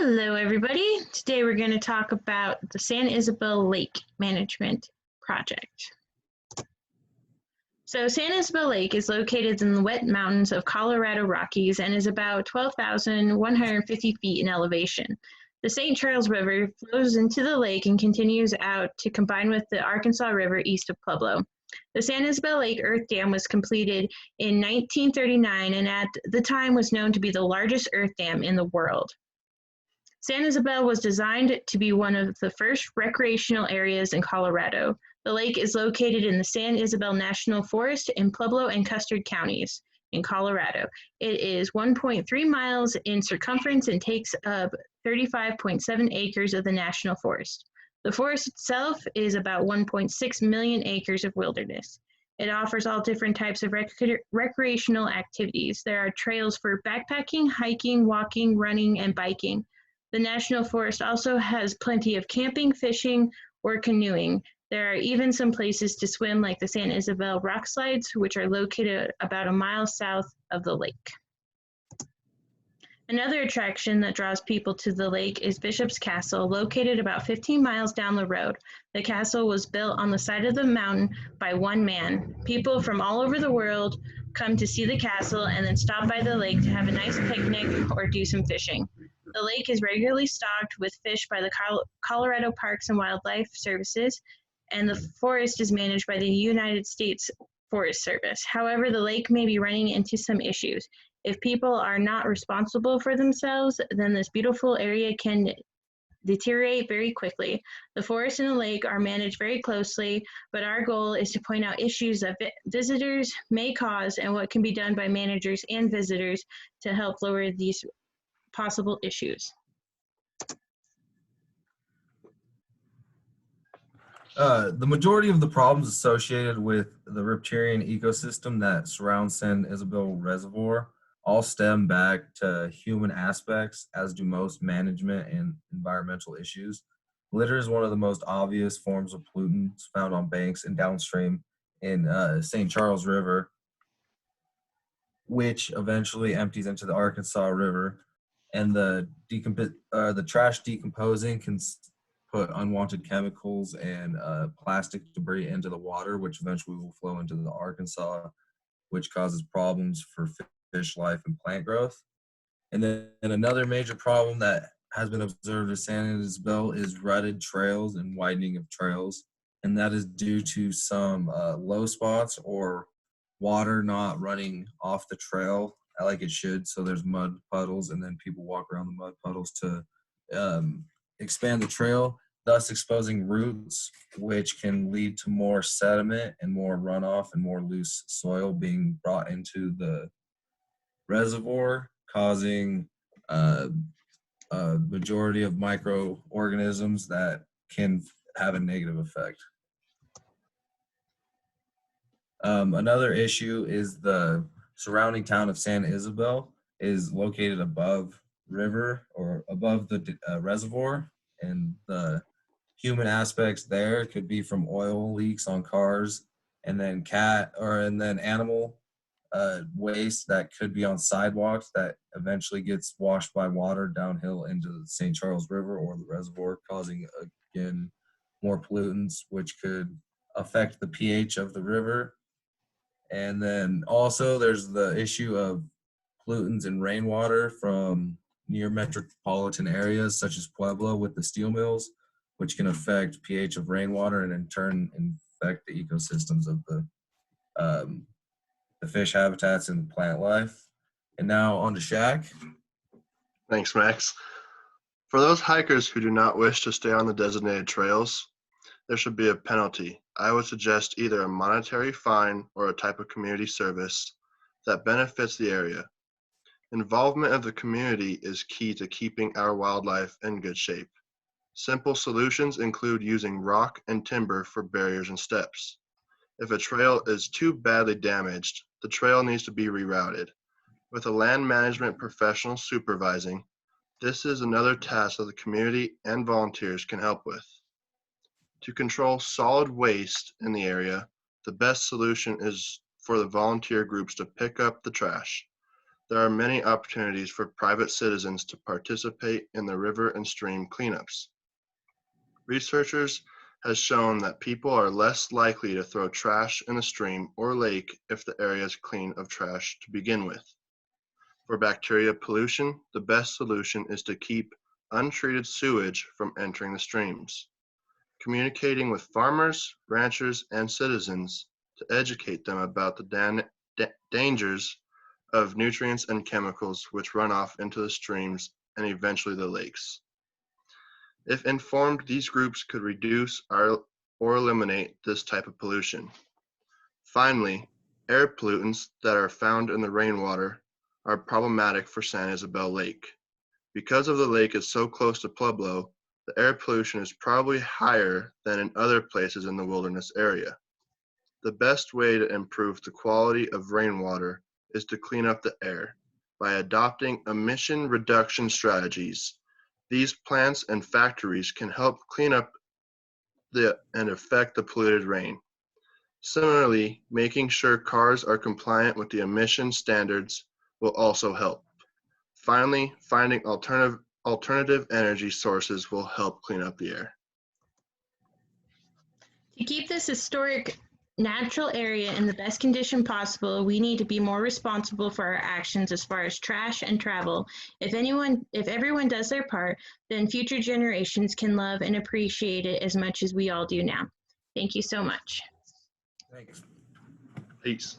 Hello, everybody. Today we're going to talk about the San Isabel Lake Management Project. So San Isabel Lake is located in the wet mountains of Colorado Rockies and is about 12,150 feet in elevation. The St. Charles River flows into the lake and continues out to combine with the Arkansas River east of Pueblo. The San Isabel Lake Earth Dam was completed in 1939 and at the time was known to be the largest earth dam in the world. San Isabel was designed to be one of the first recreational areas in Colorado. The lake is located in the San Isabel National Forest in Pueblo and Custer counties in Colorado. It is 1.3 miles in circumference and takes up 35.7 acres of the national forest. The forest itself is about 1.6 million acres of wilderness. It offers all different types of recreational activities. There are trails for backpacking, hiking, walking, running, and biking. The National Forest also has plenty of camping, fishing, or canoeing. There are even some places to swim like the San Isabel rock slides, which are located about a mile south of the lake. Another attraction that draws people to the lake is Bishop's Castle, located about 15 miles down the road. The castle was built on the side of the mountain by one man. People from all over the world come to see the castle and then stop by the lake to have a nice picnic or do some fishing. The lake is regularly stocked with fish by the Colorado Parks and Wildlife Services, and the forest is managed by the United States Forest Service. However, the lake may be running into some issues. If people are not responsible for themselves, then this beautiful area can deteriorate very quickly. The forest and the lake are managed very closely, but our goal is to point out issues that visitors may cause and what can be done by managers and visitors to help lower these possible issues. The majority of the problems associated with the riparian ecosystem that surrounds San Isabel Reservoir all stem back to human aspects, as do most management and environmental issues. Litter is one of the most obvious forms of pollutants found on banks and downstream in St. Charles River, which eventually empties into the Arkansas River. And the trash decomposing can put unwanted chemicals and plastic debris into the water, which eventually will flow into the Arkansas, which causes problems for fish life and plant growth. And then another major problem that has been observed at San Isabel is rutted trails and widening of trails. And that is due to some low spots or water not running off the trail like it should. So there's mud puddles, and then people walk around the mud puddles to expand the trail, thus exposing roots, which can lead to more sediment and more runoff and more loose soil being brought into the reservoir, causing a majority of microorganisms that can have a negative effect. Another issue is the surrounding town of San Isabel is located above river or above the reservoir, and the human aspects there could be from oil leaks on cars, and then animal waste that could be on sidewalks that eventually gets washed by water downhill into the St. Charles River or the reservoir, causing again more pollutants, which could affect the pH of the river. And then also there's the issue of pollutants in rainwater from near metropolitan areas such as Pueblo with the steel mills, which can affect pH of rainwater and in turn infect the ecosystems of the fish habitats and plant life. And now on to Shaq. Thanks, Max. For those hikers who do not wish to stay on the designated trails, there should be a penalty. I would suggest either a monetary fine or a type of community service that benefits the area. Involvement of the community is key to keeping our wildlife in good shape. Simple solutions include using rock and timber for barriers and steps. If a trail is too badly damaged, the trail needs to be rerouted. With a land management professional supervising, this is another task that the community and volunteers can help with. To control solid waste in the area, the best solution is for the volunteer groups to pick up the trash. There are many opportunities for private citizens to participate in the river and stream cleanups. Researchers has shown that people are less likely to throw trash in the stream or lake if the area is clean of trash to begin with. For bacteria pollution, the best solution is to keep untreated sewage from entering the streams. Communicating with farmers, ranchers, and citizens to educate them about the dangers of nutrients and chemicals which run off into the streams and eventually the lakes. If informed, these groups could reduce or eliminate this type of pollution. Finally, air pollutants that are found in the rainwater are problematic for San Isabel Lake. Because of the lake is so close to Pueblo, the air pollution is probably higher than in other places in the wilderness area. The best way to improve the quality of rainwater is to clean up the air by adopting emission reduction strategies. These plants and factories can help clean up and affect the polluted rain. Similarly, making sure cars are compliant with the emission standards will also help. Finally, finding alternative energy sources will help clean up the air. To keep this historic natural area in the best condition possible, we need to be more responsible for our actions as far as trash and travel. If everyone does their part, then future generations can love and appreciate it as much as we all do now. Thank you so much. Thanks. Peace.